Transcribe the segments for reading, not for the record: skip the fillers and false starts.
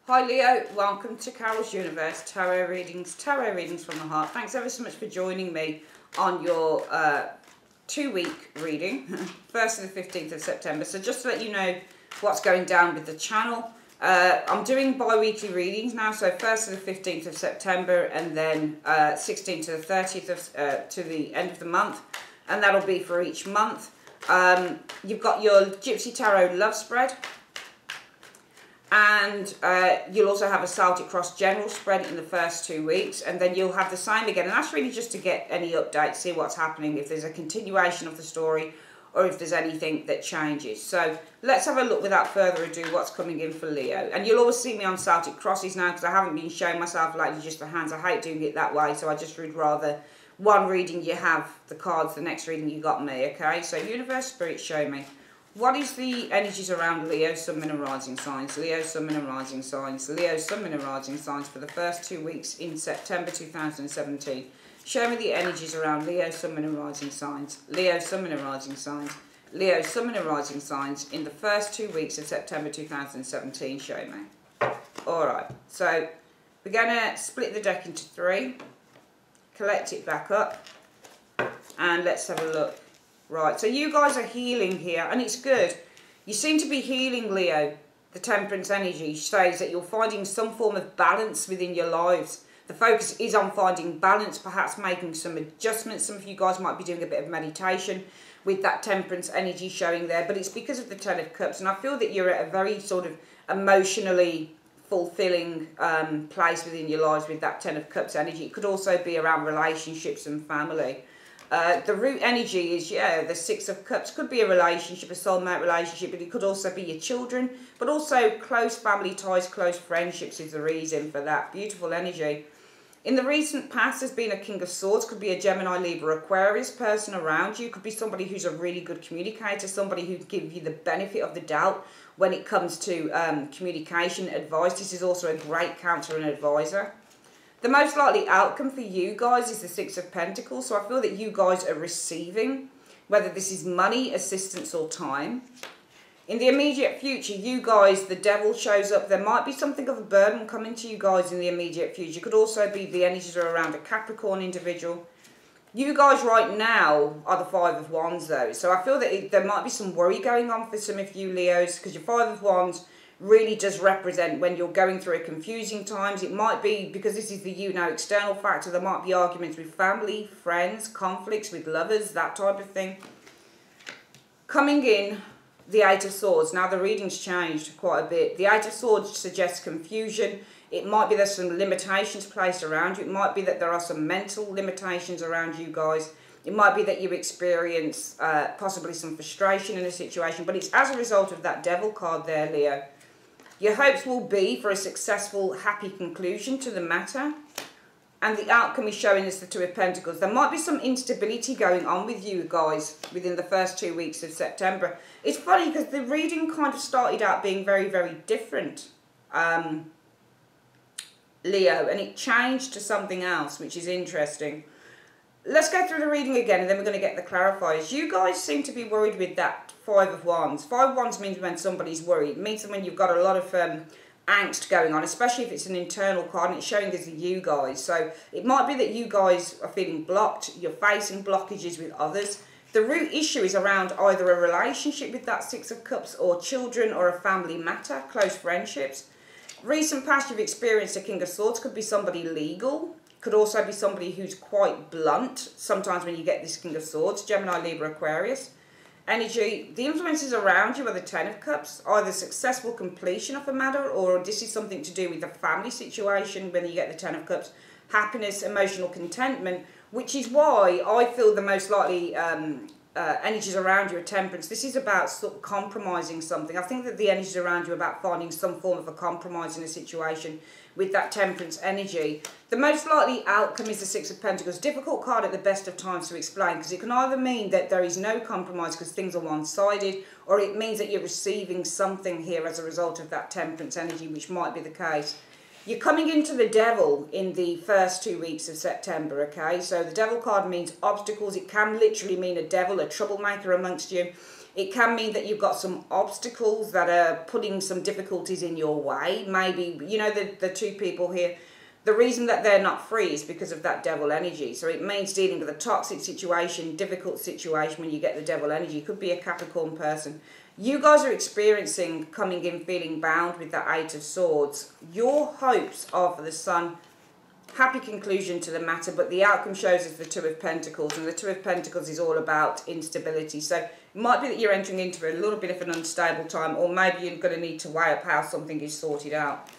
Hi Leo, welcome to Carol's Universe, tarot readings from the heart. Thanks ever so much for joining me on your 2-week reading, 1st to the 15th of September. So just to let you know what's going down with the channel, I'm doing bi-weekly readings now, so 1st to the 15th of September and then 16th to the 30th of, to the end of the month, and that'll be for each month. You've got your Gypsy Tarot Love Spread, and you'll also have a Celtic Cross General Spread in the first 2 weeks, and then you'll have the same again, and that's really just to get any updates, see what's happening, if there's a continuation of the story or if there's anything that changes. So let's have a look without further ado what's coming in for Leo. And you'll always see me on Celtic Crosses now because I haven't been showing myself lately just the hands. I hate doing it that way, so I just would rather one reading you have the cards, the next reading you got me, okay? So Universe, Spirit, show me. What is the energies around Leo, Sun, Moon and Rising signs? Leo, Sun, Moon and Rising signs. Leo, Sun, Moon and Rising signs for the first 2 weeks in September 2017. Show me the energies around Leo, Sun, Moon and Rising signs. Leo, Sun, Moon and Rising signs. Leo, Sun, Moon and Rising signs in the first 2 weeks of September 2017. Show me. Alright, so we're going to split the deck into 3. Collect it back up. And let's have a look. Right, so you guys are healing here, and it's good. You seem to be healing, Leo. The Temperance energy shows that you're finding some form of balance within your lives. The focus is on finding balance, perhaps making some adjustments. Some of you guys might be doing a bit of meditation with that Temperance energy showing there, but it's because of the Ten of Cups, and I feel that you're at a very sort of emotionally fulfilling place within your lives with that Ten of Cups energy. It could also be around relationships and family. The root energy is, yeah, the Six of Cups. Could be a relationship, a soulmate relationship, but it could also be your children, but also close family ties, close friendships is the reason for that. Beautiful energy. In the recent past, there's been a King of Swords. Could be a Gemini, Libra, Aquarius person around you. Could be somebody who's a really good communicator, somebody who gives you the benefit of the doubt when it comes to communication advice. This is also a great counselor and advisor. The most likely outcome for you guys is the Six of Pentacles. So I feel that you guys are receiving, whether this is money, assistance or time. In the immediate future, you guys, the Devil shows up. There might be something of a burden coming to you guys in the immediate future. It could also be the energies are around a Capricorn individual. You guys right now are the Five of Wands though. So I feel that there might be some worry going on for some of you Leos, because your Five of Wands really does represent when you're going through a confusing times. It might be because this is the external factor. There might be arguments with family, friends, conflicts with lovers, that type of thing. Coming in, the Eight of Swords. Now the reading's changed quite a bit. The Eight of Swords suggests confusion. It might be there's some limitations placed around you. It might be that there are some mental limitations around you guys. It might be that you experience possibly some frustration in a situation, but it's as a result of that Devil card there, Leo. Your hopes will be for a successful, happy conclusion to the matter. And the outcome is showing us the Two of Pentacles. There might be some instability going on with you guys within the first 2 weeks of September. It's funny because the reading kind of started out being very, very different, Leo. And it changed to something else, which is interesting. Let's go through the reading again and then we're going to get the clarifiers. You guys seem to be worried with that Five of Wands. Five of Wands means when somebody's worried. It means when you've got a lot of angst going on, especially if it's an internal card and it's showing us you guys. So it might be that you guys are feeling blocked. You're facing blockages with others. The root issue is around either a relationship with that Six of Cups or children or a family matter, close friendships. Recent past you've experienced a King of Swords. Could be somebody legal. Could also be somebody who's quite blunt. Sometimes when you get this King of Swords, Gemini, Libra, Aquarius. Energy, the influences around you are the Ten of Cups. Either successful completion of a matter, or this is something to do with the family situation when you get the Ten of Cups. Happiness, emotional contentment, which is why I feel the most likely energies around you are Temperance. This is about sort of compromising something. I think that the energies around you are about finding some form of a compromise in a situation with that Temperance energy. The most likely outcome is the Six of Pentacles. Difficult card at the best of times to explain, because it can either mean that there is no compromise because things are one-sided, or it means that you're receiving something here as a result of that Temperance energy, which might be the case. You're coming into the devil in the first 2 weeks of September, okay? So the devil card means obstacles. It can literally mean a devil, a troublemaker amongst you. It can mean that you've got some obstacles that are putting some difficulties in your way. Maybe, you know, the two people here, the reason that they're not free is because of that devil energy. So it means dealing with a toxic situation, difficult situation when you get the devil energy. It could be a Capricorn person. You guys are experiencing coming in feeling bound with that Eight of Swords. Your hopes are for the Sun. Happy conclusion to the matter, but the outcome shows us the Two of Pentacles, and the Two of Pentacles is all about instability. So it might be that you're entering into a little bit of an unstable time, or maybe you're going to need to weigh up how something is sorted out.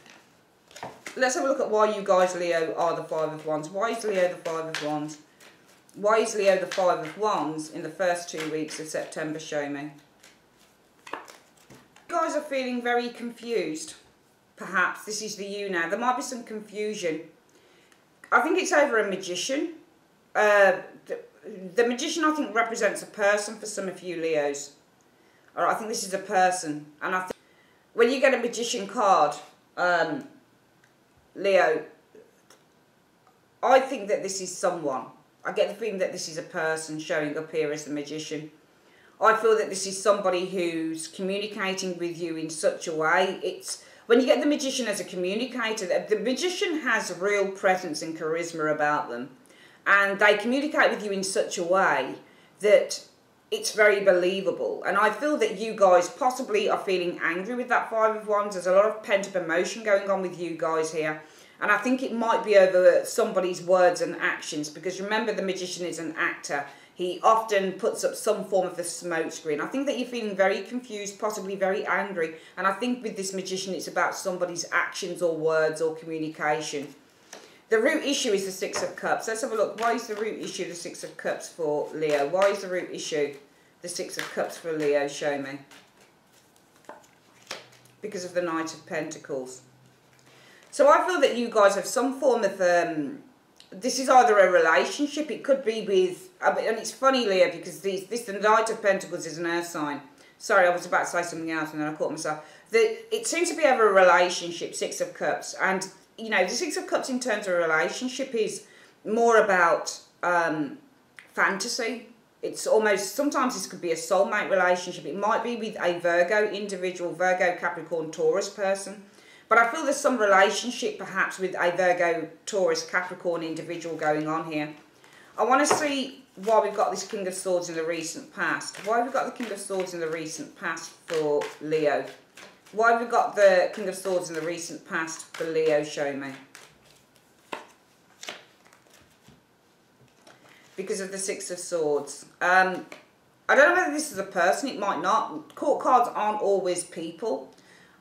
Let's have a look at why you guys, Leo, are the Five of Wands. Why is Leo the Five of Wands? Why is Leo the Five of Wands in the first 2 weeks of September? Show me. You guys are feeling very confused. Perhaps this is the you now. There might be some confusion. I think it's over a magician. The magician, I think, represents a person for some of you Leos. Or I think this is a person. And I think when you get a magician card, Leo, I think that this is someone. I get the feeling that this is a person showing up here as the magician. I feel that this is somebody who's communicating with you in such a way. It's when you get the magician as a communicator, the magician has real presence and charisma about them. And they communicate with you in such a way that it's very believable. And I feel that you guys possibly are feeling angry with that Five of Wands. There's a lot of pent-up emotion going on with you guys here. And I think it might be over somebody's words and actions. Because remember, the magician is an actor. He often puts up some form of a smoke screen. I think that you're feeling very confused, possibly very angry. And I think with this magician, it's about somebody's actions or words or communication. The root issue is the Six of Cups. Let's have a look. Why is the root issue the Six of Cups for Leo? Why is the root issue the Six of Cups for Leo? Show me. Because of the Knight of Pentacles. So I feel that you guys have some form of... this is either a relationship, it could be with... And it's funny, Leo, because the Knight of Pentacles is an earth sign. Sorry, I was about to say something else and then I caught myself. It seems to be over a relationship, Six of Cups. And, you know, the Six of Cups in terms of a relationship is more about fantasy. It's almost... Sometimes this could be a soulmate relationship. It might be with a Virgo individual, Virgo, Capricorn, Taurus person. But I feel there's some relationship perhaps with a Virgo, Taurus, Capricorn individual going on here. I want to see why we've got this King of Swords in the recent past. Why have we got the King of Swords in the recent past for Leo? Why have we got the King of Swords in the recent past for Leo? Show me. Because of the Six of Swords. I don't know whether this is a person. It might not. Court cards aren't always people.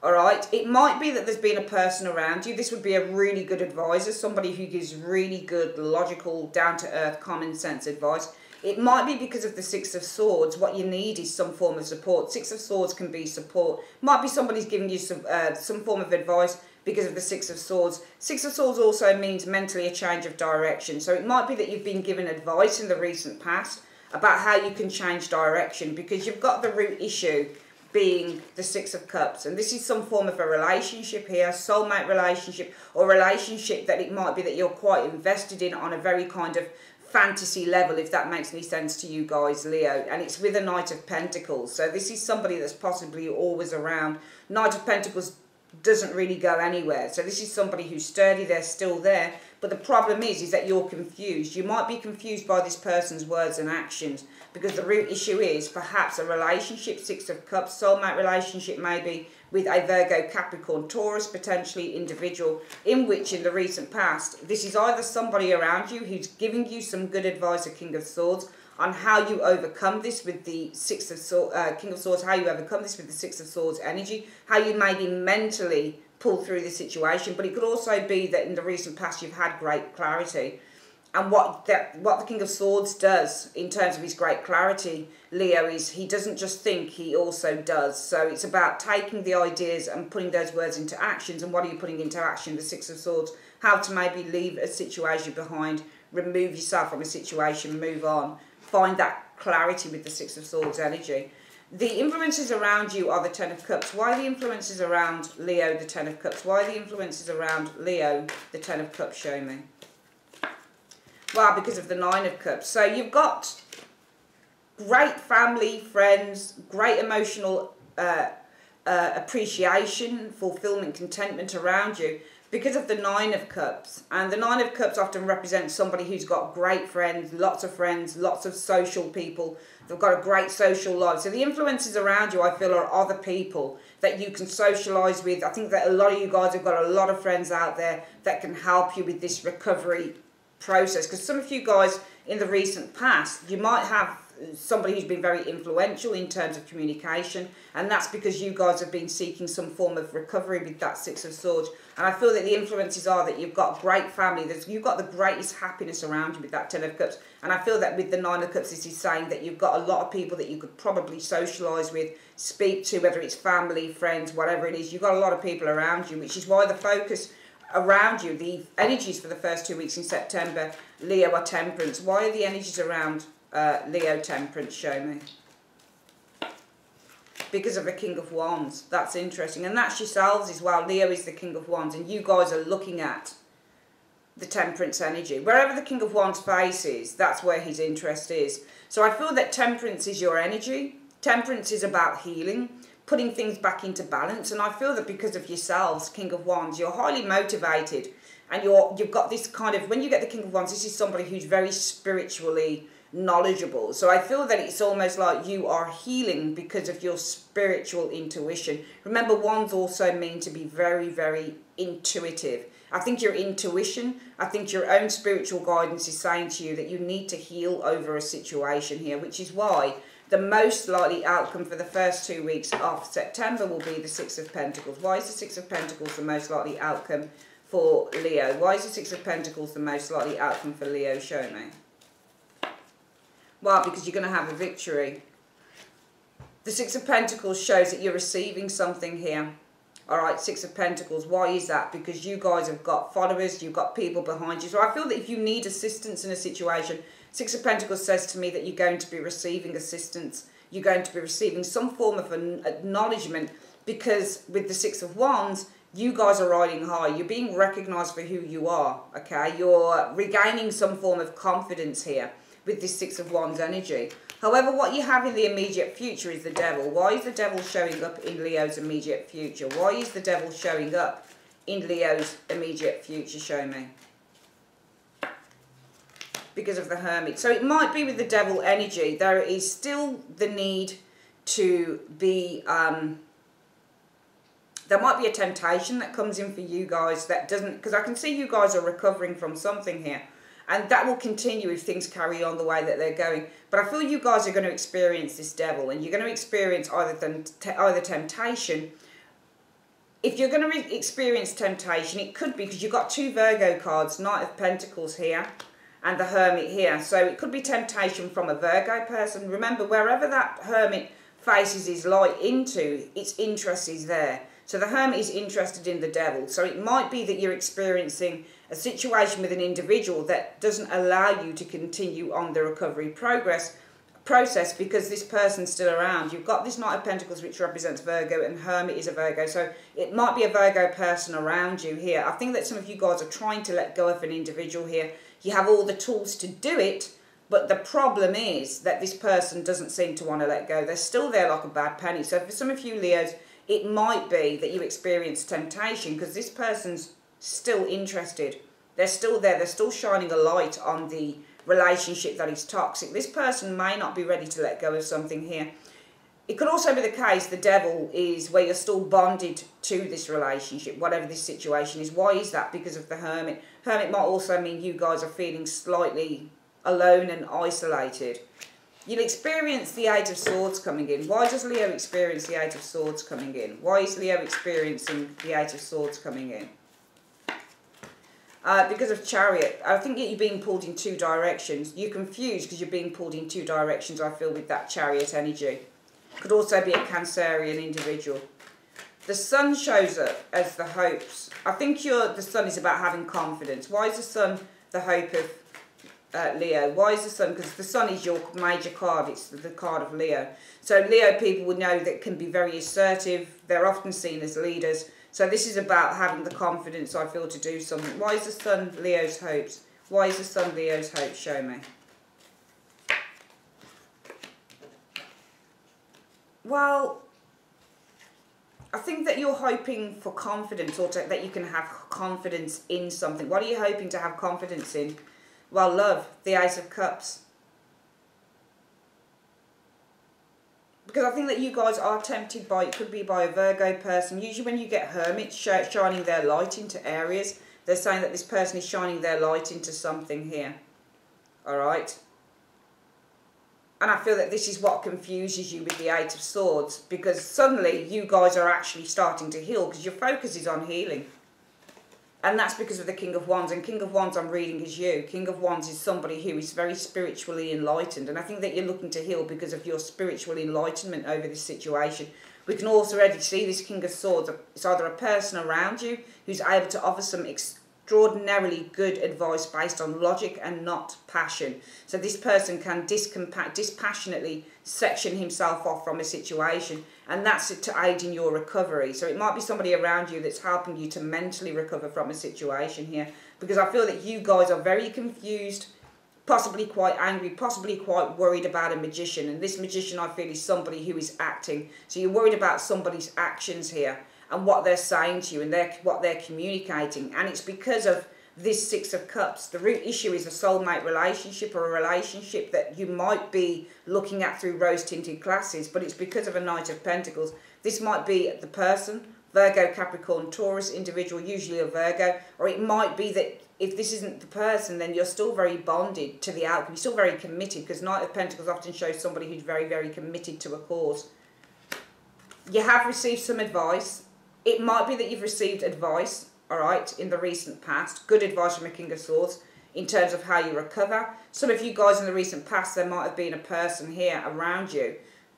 Alright, it might be that there's been a person around you. This would be a really good advisor, somebody who gives really good, logical, down-to-earth, common sense advice. It might be because of the Six of Swords. What you need is some form of support. Six of Swords can be support. Might be somebody's giving you some form of advice because of the Six of Swords. Six of Swords also means mentally a change of direction. So it might be that you've been given advice in the recent past about how you can change direction because you've got the root issue being the Six of Cups. And this is some form of a relationship here, soulmate relationship, or relationship that it might be that you're quite invested in on a very kind of fantasy level, if that makes any sense to you guys, Leo. And it's with a Knight of Pentacles. So this is somebody that's possibly always around. Knight of Pentacles doesn't really go anywhere. So this is somebody who's sturdy, they're still there. But the problem is that you're confused. You might be confused by this person's words and actions because the root issue is perhaps a relationship, Six of Cups, soulmate relationship maybe with a Virgo, Capricorn, Taurus, potentially individual, in which in the recent past, this is either somebody around you who's giving you some good advice, a King of Swords, on how you overcome this with the Six of Swords, King of Swords, how you overcome this with the Six of Swords energy, how you maybe mentally pull through the situation. But it could also be that in the recent past you've had great clarity. And what the King of Swords does in terms of his great clarity, Leo, is he doesn't just think, he also does. So it's about taking the ideas and putting those words into actions. And what are you putting into action? The Six of Swords, how to maybe leave a situation behind, remove yourself from a situation, move on. Find that clarity with the Six of Swords energy. The influences around you are the Ten of Cups. Why are the influences around Leo, the Ten of Cups? Why are the influences around Leo, the Ten of Cups? Show me. Well, because of the Nine of Cups. So you've got great family, friends, great emotional appreciation, fulfillment, contentment around you because of the Nine of Cups. And the Nine of Cups often represents somebody who's got great friends, lots of social people. They've got a great social life. So the influences around you, I feel, are other people that you can socialise with. I think that a lot of you guys have got a lot of friends out there that can help you with this recovery process. Because some of you guys in the recent past, you might have somebody who's been very influential in terms of communication, and that's because you guys have been seeking some form of recovery with that Six of Swords. And I feel that the influences are that you've got great family, you've got the greatest happiness around you with that Ten of Cups. And I feel that with the Nine of Cups, this is saying that you've got a lot of people that you could probably socialise with, speak to, whether it's family, friends, whatever it is. You've got a lot of people around you, which is why the focus around you, the energies for the first 2 weeks in September, Leo, are Temperance. Why are the energies around Leo, Temperance? Show me. Because of the King of Wands. That's interesting. And that's yourselves as well. Leo is the King of Wands. And you guys are looking at the Temperance energy. Wherever the King of Wands faces, that's where his interest is. So I feel that Temperance is your energy. Temperance is about healing, putting things back into balance. And I feel that because of yourselves, King of Wands, you're highly motivated. And you've got this kind of, when you get the King of Wands, this is somebody who's very spiritually knowledgeable. So I feel that it's almost like you are healing because of your spiritual intuition. Remember, wands also mean to be very, very intuitive. I think your intuition, I think your own spiritual guidance is saying to you that you need to heal over a situation here, which is why the most likely outcome for the first 2 weeks of September will be the Six of Pentacles. Why is the Six of Pentacles the most likely outcome for Leo? Why is the Six of Pentacles the most likely outcome for Leo? Show me. Well, because you're going to have a victory. The Six of Pentacles shows that you're receiving something here. Alright, Six of Pentacles. Why is that? Because you guys have got followers, you've got people behind you. So I feel that if you need assistance in a situation, Six of Pentacles says to me that you're going to be receiving assistance. You're going to be receiving some form of acknowledgement, because with the Six of Wands, you guys are riding high. You're being recognised for who you are, okay? You're regaining some form of confidence here with this Six of Wands energy. However, what you have in the immediate future is the Devil. Why is the Devil showing up in Leo's immediate future? Why is the Devil showing up in Leo's immediate future? Show me. Because of the Hermit. So it might be with the Devil energy, there is still the need to be, there might be a temptation that comes in for you guys that doesn't, because I can see you guys are recovering from something here. And that will continue if things carry on the way that they're going. But I feel you guys are going to experience this Devil. And you're going to experience either temptation. If you're going to experience temptation, it could be because you've got two Virgo cards. Knight of Pentacles here. And the Hermit here. So it could be temptation from a Virgo person. Remember, wherever that Hermit faces his light into, its interest is there. So the Hermit is interested in the Devil. So it might be that you're experiencing a situation with an individual that doesn't allow you to continue on the recovery process because this person's still around. You've got this Knight of Pentacles, which represents Virgo, and Hermit is a Virgo. So it might be a Virgo person around you here. I think that some of you guys are trying to let go of an individual here. You have all the tools to do it, but the problem is that this person doesn't seem to want to let go. They're still there like a bad penny. So for some of you Leos, it might be that you experience temptation because this person's still interested. They're still there. They're still shining a light on the relationship that is toxic. This person may not be ready to let go of something here. It could also be the case the Devil is where you're still bonded to this relationship, whatever this situation is. Why is that? Because of the Hermit. Hermit might also mean you guys are feeling slightly alone and isolated. You'll experience the Eight of Swords coming in. Why does Leo experience the Eight of Swords coming in? Why is Leo experiencing the Eight of Swords coming in? Because of Chariot. I think that you're being pulled in two directions. You're confused because you're being pulled in two directions, I feel, with that Chariot energy. Could also be a Cancerian individual. The Sun shows up as the hopes. I think the Sun is about having confidence. Why is the Sun the hope Leo. Why is the Sun? Because the Sun is your major card. It's the card of Leo. So Leo people would know that can be very assertive. They're often seen as leaders. So this is about having the confidence, I feel, to do something. Why is the Sun Leo's hopes? Why is the Sun Leo's hopes? Show me. Well, I think that you're hoping for confidence, or that you can have confidence in something. What are you hoping to have confidence in? Well, love, the Ace of Cups. Because I think that you guys are tempted by, it could be by a Virgo person. Usually when you get hermits shining their light into areas, they're saying that this person is shining their light into something here. Alright? And I feel that this is what confuses you with the Eight of Swords, because suddenly you guys are actually starting to heal, because your focus is on healing. And that's because of the King of Wands. And King of Wands I'm reading is you. King of Wands is somebody who is very spiritually enlightened. And I think that you're looking to heal because of your spiritual enlightenment over this situation. We can also already see this King of Swords. It's either a person around you who's able to offer some extraordinarily good advice based on logic and not passion. So this person can dispassionately section himself off from a situation, and that's to aid in your recovery. So it might be somebody around you that's helping you to mentally recover from a situation here, because I feel that you guys are very confused, possibly quite angry, possibly quite worried about a magician. And this magician, I feel, is somebody who is acting. So you're worried about somebody's actions here and what they're saying to you and what they're communicating. And it's because of this Six of Cups. The root issue is a soulmate relationship, or a relationship that you might be looking at through rose-tinted glasses, but it's because of a Knight of Pentacles. This might be the person, Virgo, Capricorn, Taurus, individual, usually a Virgo, or it might be that if this isn't the person, then you're still very bonded to the outcome. You're still very committed, because Knight of Pentacles often shows somebody who's very, very committed to a cause. You have received some advice. It might be that you've received advice, all right, in the recent past. Good advice from a King of Swords in terms of how you recover. Some of you guys in the recent past, there might have been a person here around you.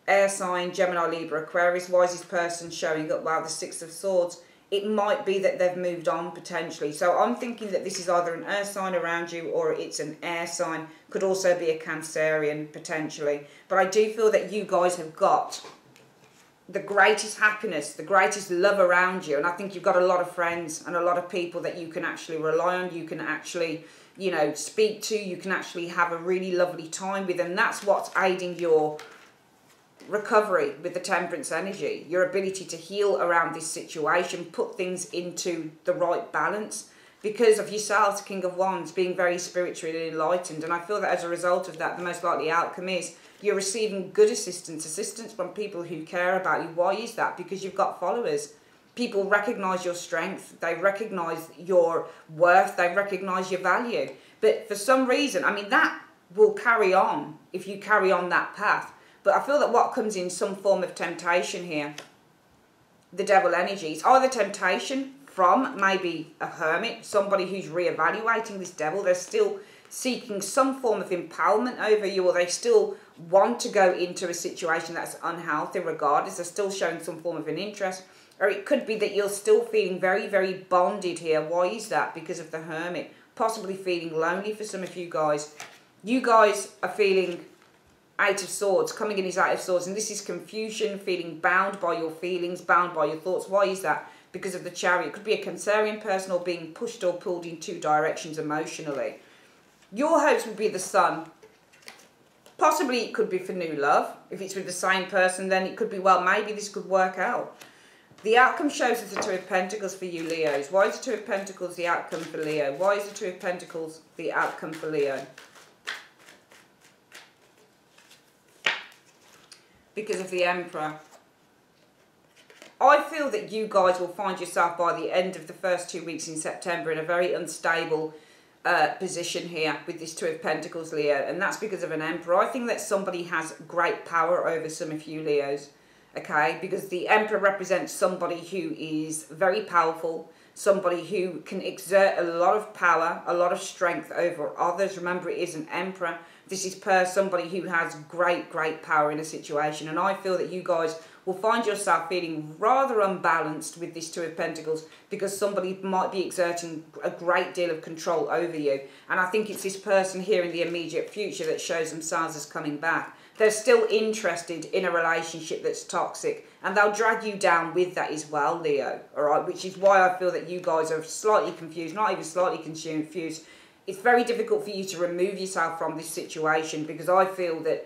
Air sign, Gemini, Libra, Aquarius. Why is this person showing up? Well, the Six of Swords. It might be that they've moved on potentially. So I'm thinking that this is either an earth sign around you or it's an air sign. Could also be a Cancerian potentially. But I do feel that you guys have got the greatest happiness, the greatest love around you. And I think you've got a lot of friends and a lot of people that you can actually rely on. You can actually, you know, speak to. You can actually have a really lovely time with. And that's what's aiding your recovery with the Temperance energy. Your ability to heal around this situation, put things into the right balance. Because of yourselves, King of Wands, being very spiritually enlightened. And I feel that as a result of that, the most likely outcome is you're receiving good assistance from people who care about you. Why is that? Because you've got followers. People recognise your strength. They recognise your worth. They recognise your value. But for some reason, I mean, that will carry on if you carry on that path. But I feel that what comes in some form of temptation here, the Devil energy, it's either temptation from maybe a hermit, somebody who's reevaluating this devil. They're still seeking some form of empowerment over you, or they still want to go into a situation that's unhealthy regardless. They're still showing some form of an interest. Or it could be that you're still feeling very, very bonded here. Why is that? Because of the hermit. Possibly feeling lonely for some of you guys. You guys are feeling Eight of Swords. Coming in is Eight of Swords. And this is confusion, feeling bound by your feelings, bound by your thoughts. Why is that? Because of the Chariot. It could be a Cancerian person or being pushed or pulled in two directions emotionally. Your hopes would be the Sun. Possibly it could be for new love. If it's with the same person, then it could be, well, maybe this could work out. The outcome shows us the Two of Pentacles for you, Leos. Why is the Two of Pentacles the outcome for Leo? Why is the Two of Pentacles the outcome for Leo? Because of the Emperor. I feel that you guys will find yourself by the end of the first 2 weeks in September in a very unstable position here with this Two of Pentacles, Leo. And that's because of an Emperor. I think that somebody has great power over some of you, Leos. Okay? Because the Emperor represents somebody who is very powerful. Somebody who can exert a lot of power, a lot of strength over others. Remember, it is an Emperor. This is somebody who has great, great power in a situation. And I feel that you guys will find yourself feeling rather unbalanced with this Two of Pentacles, because somebody might be exerting a great deal of control over you. And I think it's this person here in the immediate future that shows themselves as coming back. They're still interested in a relationship that's toxic, and they'll drag you down with that as well, Leo, all right? Which is why I feel that you guys are slightly confused, not even slightly confused. It's very difficult for you to remove yourself from this situation, because I feel that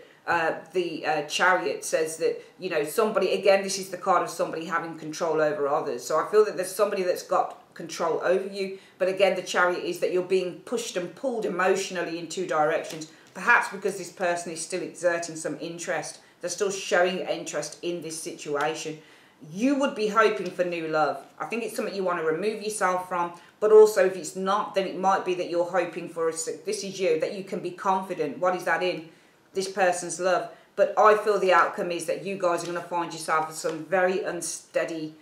the Chariot says that, you know, somebody, again, this is the card of somebody having control over others. So I feel that there's somebody that's got control over you, but again, the Chariot is that you're being pushed and pulled emotionally in two directions. Perhaps because this person is still exerting some interest. They're still showing interest in this situation. You would be hoping for new love. I think it's something you want to remove yourself from. But also, if it's not, then it might be that you're hoping for, this is you, that you can be confident. What is that in? This person's love. But I feel the outcome is that you guys are going to find yourself in some very unsteady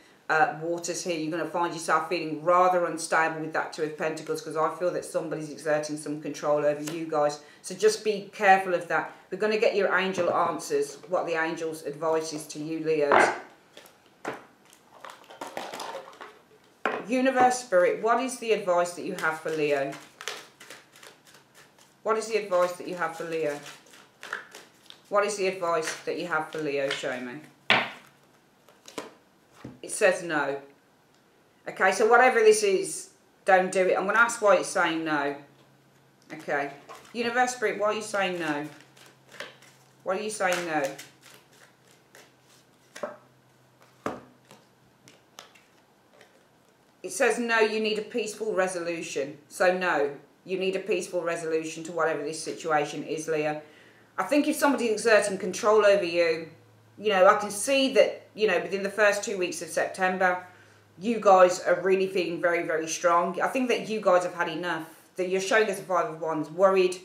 waters here. You're going to find yourself feeling rather unstable with that Two of Pentacles, because I feel that somebody's exerting some control over you guys. So just be careful of that. We're going to get your angel answers, what the angel's advice is to you, Leos. Universe, Spirit, what is the advice that you have for Leo? What is the advice that you have for Leo? What is the advice that you have for Leo? Show me. It says no. Okay, so whatever this is, don't do it. I'm going to ask why it's saying no. Okay. Universe, Spirit, why are you saying no? Why are you saying no? It says no, you need a peaceful resolution. So no, you need a peaceful resolution to whatever this situation is, Leo. I think if somebody's exerting control over you, you know, I can see that, you know, within the first 2 weeks of September, you guys are really feeling very, very strong. I think that you guys have had enough. That you're showing us the Five of Wands, worried,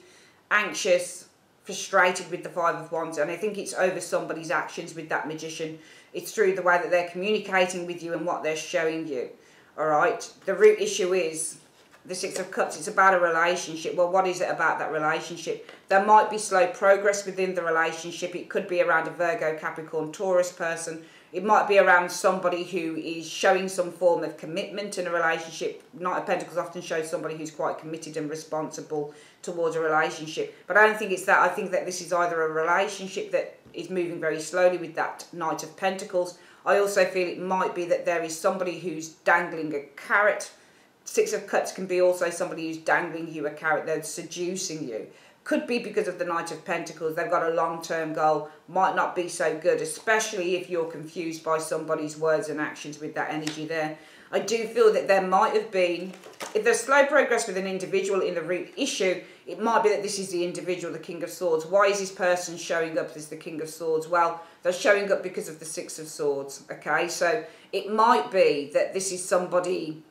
anxious, frustrated with the Five of Wands. And I think it's over somebody's actions with that Magician. It's through the way that they're communicating with you and what they're showing you. All right. The root issue is the Six of Cups. It's about a relationship. Well, what is it about that relationship? There might be slow progress within the relationship. It could be around a Virgo, Capricorn, Taurus person. It might be around somebody who is showing some form of commitment in a relationship. Knight of Pentacles often shows somebody who's quite committed and responsible towards a relationship. But I don't think it's that. I think that this is either a relationship that is moving very slowly with that Knight of Pentacles. I also feel it might be that there is somebody who's dangling a carrot. Six of Cups can be also somebody who's dangling you a carrot. They're seducing you. Could be because of the Knight of Pentacles. They've got a long-term goal. Might not be so good, especially if you're confused by somebody's words and actions with that energy there. I do feel that there might have been, if there's slow progress with an individual in the root issue, it might be that this is the individual, the King of Swords. Why is this person showing up as the King of Swords? Well, they're showing up because of the Six of Swords, okay? So it might be that this is somebody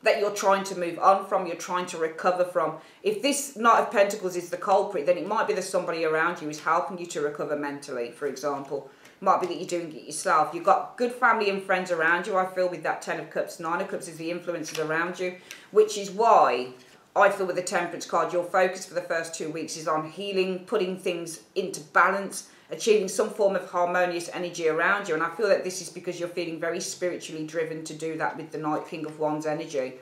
that you're trying to move on from, you're trying to recover from. If this Knight of Pentacles is the culprit, then it might be that somebody around you is helping you to recover mentally, for example. It might be that you're doing it yourself. You've got good family and friends around you, I feel, with that Ten of Cups. Nine of Cups is the influences around you, which is why I feel with the Temperance card, your focus for the first 2 weeks is on healing, putting things into balance, achieving some form of harmonious energy around you. And I feel that this is because you're feeling very spiritually driven to do that with the Knight, King of Wands energy.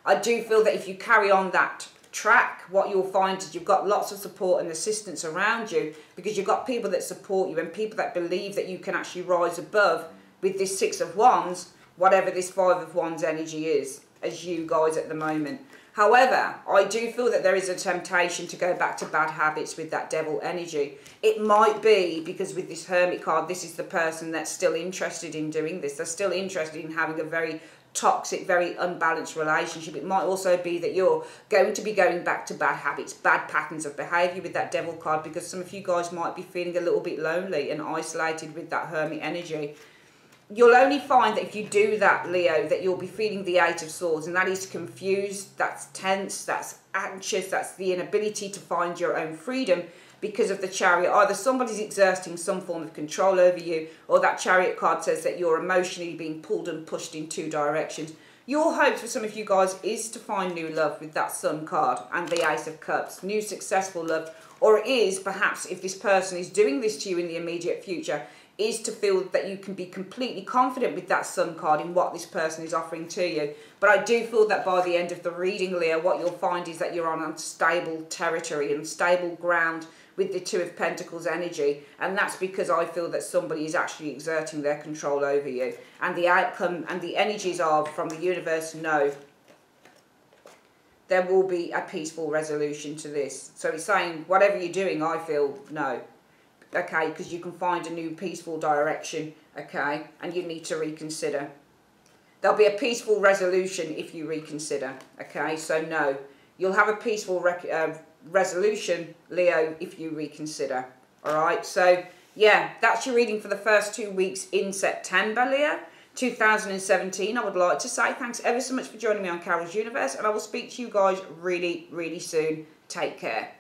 I do feel that if you carry on that track, what you'll find is you've got lots of support and assistance around you, because you've got people that support you and people that believe that you can actually rise above with this Six of Wands, whatever this Five of Wands energy is, as you guys at the moment. However, I do feel that there is a temptation to go back to bad habits with that Devil energy. It might be because with this Hermit card, this is the person that's still interested in doing this. They're still interested in having a very toxic, very unbalanced relationship. It might also be that you're going to be going back to bad habits, bad patterns of behaviour with that Devil card, because some of you guys might be feeling a little bit lonely and isolated with that Hermit energy. You'll only find that if you do that, Leo, that you'll be feeling the Eight of Swords, and that is confused, that's tense, that's anxious, that's the inability to find your own freedom because of the Chariot. Either somebody's exerting some form of control over you, or that Chariot card says that you're emotionally being pulled and pushed in two directions. Your hopes for some of you guys is to find new love with that Sun card and the Ace of Cups, new successful love, or it is perhaps if this person is doing this to you in the immediate future, is to feel that you can be completely confident with that Sun card in what this person is offering to you. But I do feel that by the end of the reading, Leo, what you'll find is that you're on unstable territory, unstable ground with the Two of Pentacles energy, and that's because I feel that somebody is actually exerting their control over you, and the outcome and the energies are from the universe, no, there will be a peaceful resolution to this. So it's saying whatever you're doing, I feel no, okay, because you can find a new peaceful direction, okay, and you need to reconsider. There'll be a peaceful resolution if you reconsider, okay, so no, you'll have a peaceful resolution, Leo, if you reconsider. All right, so yeah, that's your reading for the first 2 weeks in September, Leo 2017. I would like to say thanks ever so much for joining me on Carol's Universe, and I will speak to you guys really, really soon. Take care.